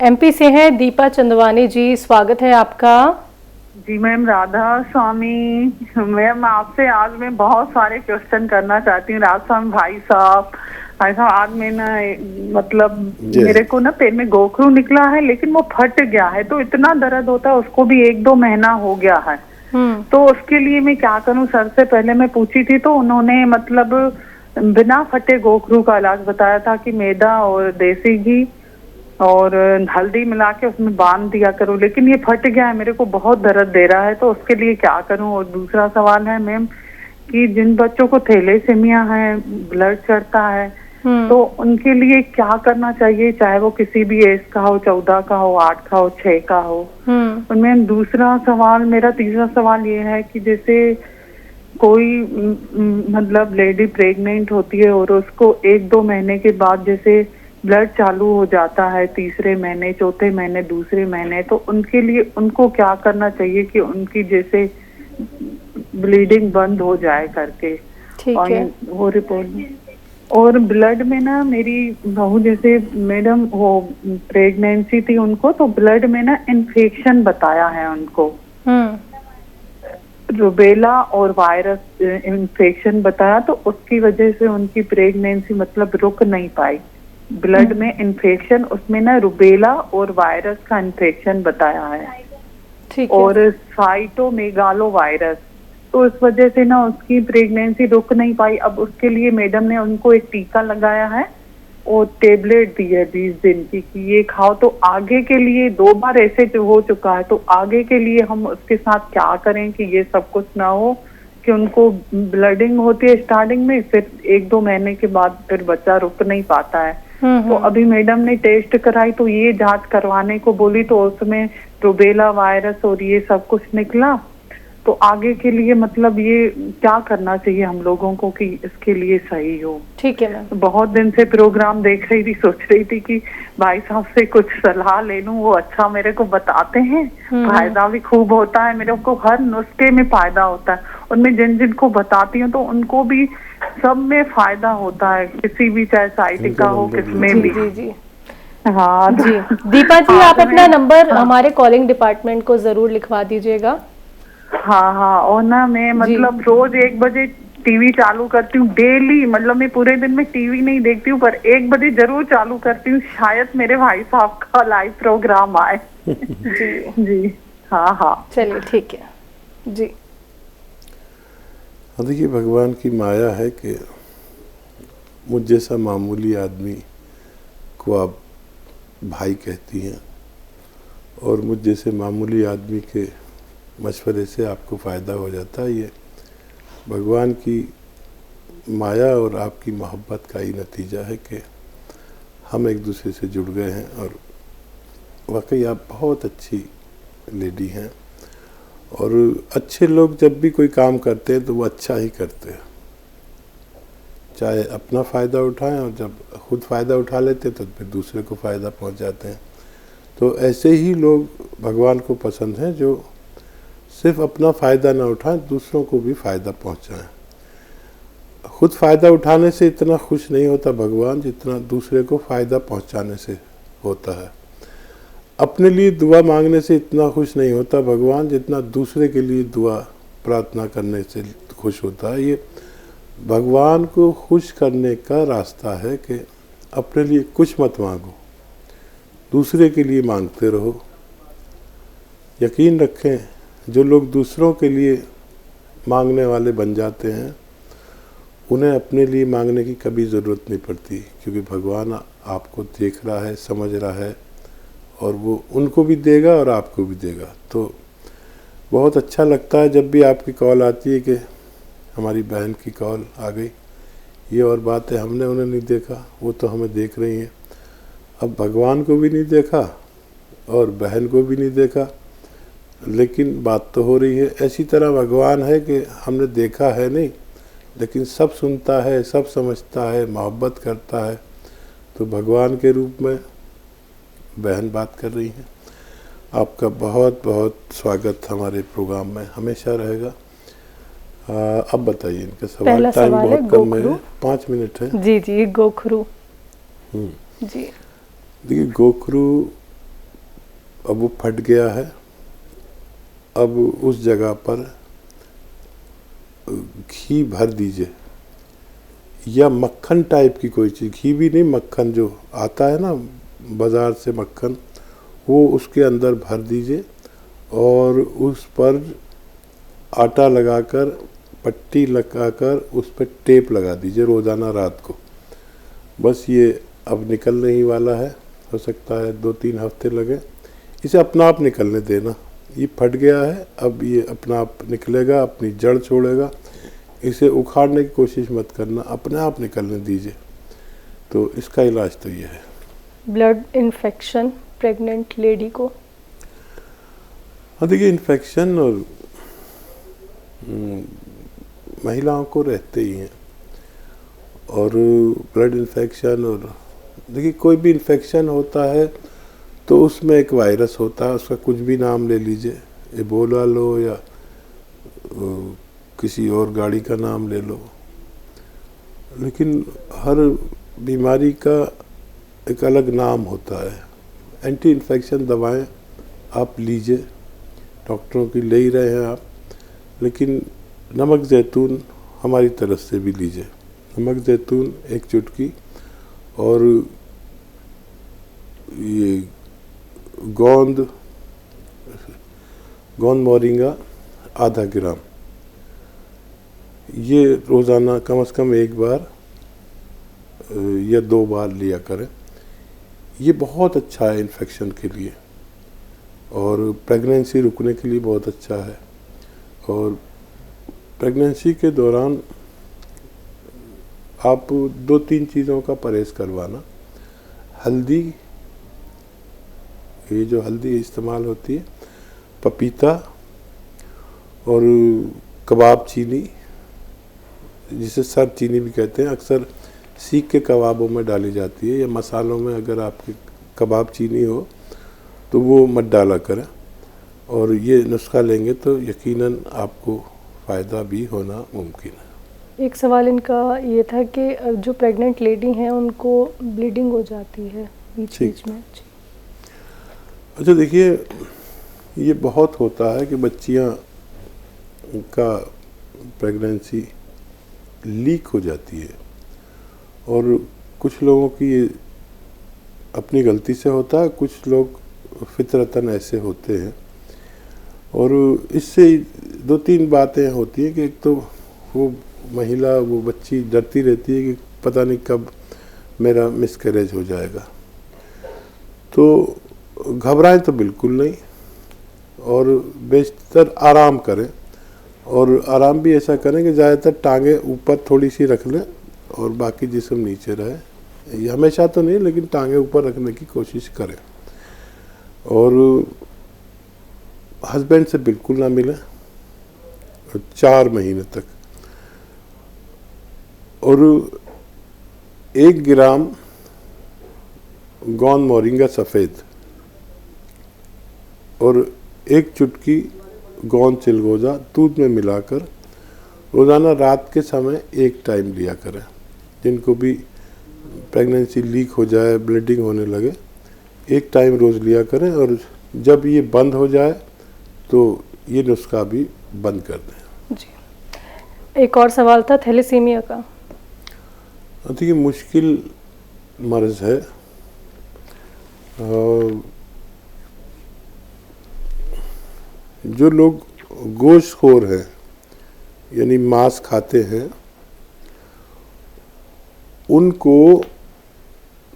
MP से हैं दीपा चंदवानी जी, स्वागत है आपका। जी मैम, राधा स्वामी। मैम आपसे आज मैं बहुत सारे क्वेश्चन करना चाहती हूँ। राधा स्वामी भाई साहब, आज मैं ना मतलब मेरे को ना पेट में गोखरू निकला है, लेकिन वो फट गया है तो इतना दर्द होता है, उसको भी 1-2 महीना हो गया है। तो उसके लिए मैं क्या करूँ? सर से पहले मैं पूछी थी तो उन्होंने मतलब बिना फटे गोखरू का इलाज बताया था कि मैदा और देसी घी और हल्दी मिला के उसमें बांध दिया करो, लेकिन ये फट गया है, मेरे को बहुत दर्द दे रहा है, तो उसके लिए क्या करूं? और दूसरा सवाल है मैम कि जिन बच्चों को थैलेसीमिया है, ब्लड चढ़ता है, तो उनके लिए क्या करना चाहिए? चाहे वो किसी भी एज का हो, 14 का हो, 8 का हो, 6 का हो। और मैम दूसरा सवाल, मेरा तीसरा सवाल ये है कि जैसे कोई मतलब लेडी प्रेग्नेंट होती है और उसको 1-2 महीने के बाद जैसे ब्लड चालू हो जाता है, तीसरे महीने, चौथे महीने, दूसरे महीने, तो उनके लिए उनको क्या करना चाहिए कि उनकी जैसे ब्लीडिंग बंद हो जाए करके? ठीक है। वो रिपोर्ट और ब्लड में ना मेरी बहू जैसे मैडम वो प्रेगनेंसी थी उनको, तो ब्लड में ना इन्फेक्शन बताया है उनको, रुबेला और वायरस इन्फेक्शन बताया, तो उसकी वजह से उनकी प्रेगनेंसी मतलब रुक नहीं पाई। ब्लड में इन्फेक्शन, उसमें ना रुबेला और वायरस का इन्फेक्शन बताया है, ठीक और साइटोमेगालो वायरस, तो इस वजह से ना उसकी प्रेगनेंसी रुक नहीं पाई। अब उसके लिए मैडम ने उनको एक टीका लगाया है और टेबलेट दी है 20 दिन की कि ये खाओ। तो आगे के लिए 2 बार ऐसे जो हो चुका है, तो आगे के लिए हम उसके साथ क्या करें कि ये सब कुछ ना हो, कि उनको ब्लडिंग होती है स्टार्टिंग में, फिर 1-2 महीने के बाद फिर बच्चा रुक नहीं पाता है। तो अभी मैडम ने टेस्ट कराई तो ये जांच करवाने को बोली, तो उसमें रुबेला वायरस और ये सब कुछ निकला। तो आगे के लिए मतलब ये क्या करना चाहिए हम लोगों को कि इसके लिए सही हो? ठीक है मैम। तो बहुत दिन से प्रोग्राम देख रही थी, सोच रही थी कि भाई साहब से कुछ सलाह ले लूं, वो अच्छा मेरे को बताते हैं, फायदा भी खूब होता है, मेरे को हर नुस्खे में फायदा होता है, उनमें जिन जिन को बताती हूँ तो उनको भी सब में फायदा होता है, किसी भी चाहे साइटिका हो, किसमें भी। जी जी हाँ जी दीपा जी, आप अपना नंबर हमारे कॉलिंग डिपार्टमेंट को जरूर लिखवा दीजिएगा। हाँ, और ना मैं मतलब रोज 1 बजे टीवी चालू करती हूँ डेली, मतलब मैं पूरे दिन में टीवी नहीं देखती हूँ, पर 1 बजे जरूर चालू करती हूँ, शायद मेरे भाई साहब का लाइव प्रोग्राम आए। जी जी, हाँ चलिए ठीक है जी। देखिए, भगवान की माया है कि मुझ जैसा मामूली आदमी को आप भाई कहती हैं, और मुझ जैसे मामूली आदमी के मशवरे से आपको फ़ायदा हो जाता है। ये भगवान की माया और आपकी मोहब्बत का ही नतीजा है कि हम एक दूसरे से जुड़ गए हैं, और वाकई आप बहुत अच्छी लेडी हैं। और अच्छे लोग जब भी कोई काम करते हैं तो वो अच्छा ही करते हैं, चाहे अपना फ़ायदा उठाएं, और जब खुद फ़ायदा उठा लेते तो फिर दूसरे को फ़ायदा पहुंचाते हैं। तो ऐसे ही लोग भगवान को पसंद हैं जो सिर्फ अपना फ़ायदा ना उठाएं, दूसरों को भी फ़ायदा पहुंचाएं। खुद फ़ायदा उठाने से इतना खुश नहीं होता भगवान जितना दूसरे को फ़ायदा पहुंचाने से होता है। अपने लिए दुआ मांगने से इतना खुश नहीं होता भगवान जितना दूसरे के लिए दुआ प्रार्थना करने से खुश होता है। ये भगवान को खुश करने का रास्ता है कि अपने लिए कुछ मत मांगो, दूसरे के लिए मांगते रहो। यकीन रखें, जो लोग दूसरों के लिए मांगने वाले बन जाते हैं उन्हें अपने लिए मांगने की कभी ज़रूरत नहीं पड़ती, क्योंकि भगवान आपको देख रहा है, समझ रहा है, और वो उनको भी देगा और आपको भी देगा। तो बहुत अच्छा लगता है जब भी आपकी कॉल आती है कि हमारी बहन की कॉल आ गई। ये और बात है, हमने उन्हें नहीं देखा, वो तो हमें देख रही हैं। अब भगवान को भी नहीं देखा और बहन को भी नहीं देखा, लेकिन बात तो हो रही है। ऐसी तरह भगवान है कि हमने देखा है नहीं, लेकिन सब सुनता है, सब समझता है, मोहब्बत करता है। तो भगवान के रूप में बहन बात कर रही हैं। आपका बहुत बहुत स्वागत हमारे प्रोग्राम में हमेशा रहेगा। अब बताइए, इनका सवाल, टाइम बहुत कम है, 5 मिनट है। जी जी, गोखरू। जी देखिए, गोखरू अब वो फट गया है। अब उस जगह पर घी भर दीजिए या मक्खन टाइप की कोई चीज़, घी भी नहीं, मक्खन जो आता है ना बाज़ार से मक्खन, वो उसके अंदर भर दीजिए और उस पर आटा लगाकर, पट्टी लगाकर उस पर टेप लगा दीजिए रोज़ाना रात को। बस ये अब निकलने ही वाला है, हो सकता है 2-3 हफ्ते लगे। इसे अपना आप निकलने देना, ये फट गया है, अब ये अपना आप निकलेगा, अपनी जड़ छोड़ेगा। इसे उखाड़ने की कोशिश मत करना, अपने आप निकलने दीजिए। तो इसका इलाज तो ये है। ब्लड इन्फेक्शन प्रेग्नेंट लेडी को? हाँ देखिए, इन्फेक्शन और महिलाओं को रहते ही हैं, और ब्लड इन्फेक्शन, और देखिए कोई भी इन्फेक्शन होता है तो उसमें एक वायरस होता है, उसका कुछ भी नाम ले लीजिए, एबोला लो या किसी और गाड़ी का नाम ले लो, लेकिन हर बीमारी का एक अलग नाम होता है। एंटी इन्फेक्शन दवाएं आप लीजिए, डॉक्टरों की ले ही रहे हैं आप, लेकिन नमक ज़ैतून हमारी तरफ से भी लीजिए। नमक ज़ैतून 1 चुटकी, और ये गोंद मोरिंगा आधा ग्राम, ये रोज़ाना कम से कम 1 बार या 2 बार लिया करें। ये बहुत अच्छा है इन्फेक्शन के लिए, और प्रेगनेंसी रुकने के लिए बहुत अच्छा है। और प्रेगनेंसी के दौरान आप 2-3 चीज़ों का परहेज़ करवाना। हल्दी, ये जो हल्दी इस्तेमाल होती है, पपीता, और कबाब चीनी, जिसे सर चीनी भी कहते हैं, अक्सर सीख के कबाबों में डाली जाती है, या मसालों में अगर आपके कबाब चीनी हो तो वो मत डाला करें। और ये नुस्खा लेंगे तो यकीनन आपको फ़ायदा भी होना मुमकिन है। एक सवाल इनका ये था कि जो प्रेग्नेंट लेडी हैं उनको ब्लीडिंग हो जाती है बीच में। अच्छा देखिए, ये बहुत होता है कि बच्चियां का प्रेगनेंसी लीक हो जाती है, और कुछ लोगों की ये अपनी गलती से होता है, कुछ लोग फितरतन ऐसे होते हैं। और इससे 2-3 बातें होती हैं कि एक तो वो महिला, वो बच्ची डरती रहती है कि पता नहीं कब मेरा मिसकैरेज हो जाएगा। तो घबराएं तो बिल्कुल नहीं, और बेशतर आराम करें, और आराम भी ऐसा करें कि ज़्यादातर टांगें ऊपर थोड़ी सी रख लें और बाकी जिस्म नीचे रहे। ये हमेशा तो नहीं, लेकिन टांगें ऊपर रखने की कोशिश करें। और हस्बैंड से बिल्कुल ना मिलें 4 महीने तक। और 1 ग्राम गोंद मोरिंगा सफ़ेद और 1 चुटकी गोंद चिलगोजा दूध में मिलाकर रोज़ाना रात के समय 1 टाइम लिया करें। जिनको भी प्रेगनेंसी लीक हो जाए, ब्लीडिंग होने लगे, 1 टाइम रोज़ लिया करें, और जब ये बंद हो जाए तो ये नुस्खा भी बंद कर दें। जी। एक और सवाल था थैलेसीमिया का। देखिए, मुश्किल मर्ज़ है। जो लोग गोश्तखोर हैं, यानी मांस खाते हैं, उनको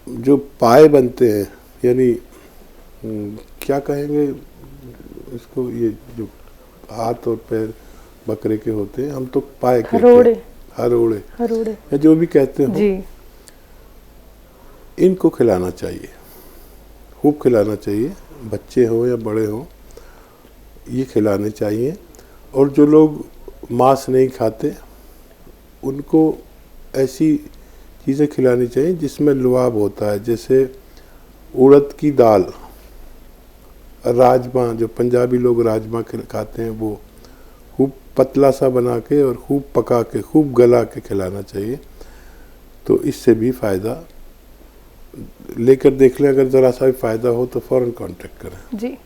जो पाए बनते हैं, यानी क्या कहेंगे इसको, ये जो हाथ और पैर बकरे के होते हैं, हम तो पाए कहते हैं, हरोड़े या जो भी कहते हो जी, इनको खिलाना चाहिए, खूब खिलाना चाहिए, बच्चे हो या बड़े हो, ये खिलाने चाहिए। और जो लोग मांस नहीं खाते, उनको ऐसी चीज़ें खिलानी चाहिए जिसमें लुआब होता है, जैसे उड़द की दाल, राजमा, जो पंजाबी लोग राजमा खाते हैं, वो खूब पतला सा बना के और खूब पका के, खूब गला के खिलाना चाहिए। तो इससे भी फ़ायदा लेकर देख लें, अगर ज़रा सा भी फ़ायदा हो तो फ़ौरन कांटेक्ट करें। जी।